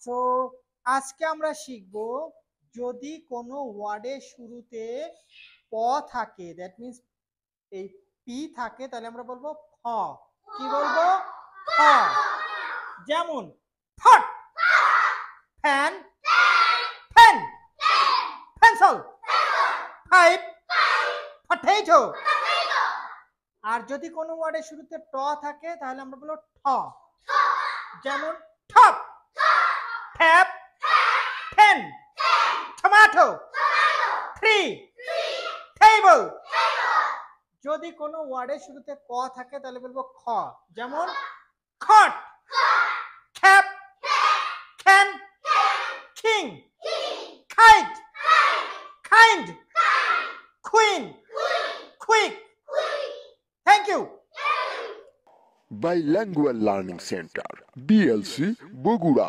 So আজকে আমরা শিখব যদি কোনো ওয়ার্ডের শুরুতে প থাকে, দ্যাট মিন্স এই পি থাকে, তাহলে আমরা বলবো ফ। কি বলবো? ফ। যেমন pot, fan, fan, pencil, pipe, potato. আর যদি কোনো ওয়ার্ডের শুরুতে ট থাকে তাহলে আমরা বলবো ঠ। যেমন top, tap, pen, tomato, tree, table. যদি কোনো ওয়ার্ডের শুরুতে ক থাকে তাহলে বলবো খ। যেমন খট, cap, can, king, kite, kind, queen, quick. Thank you. Bilingual Learning Center, BLC, Bogura.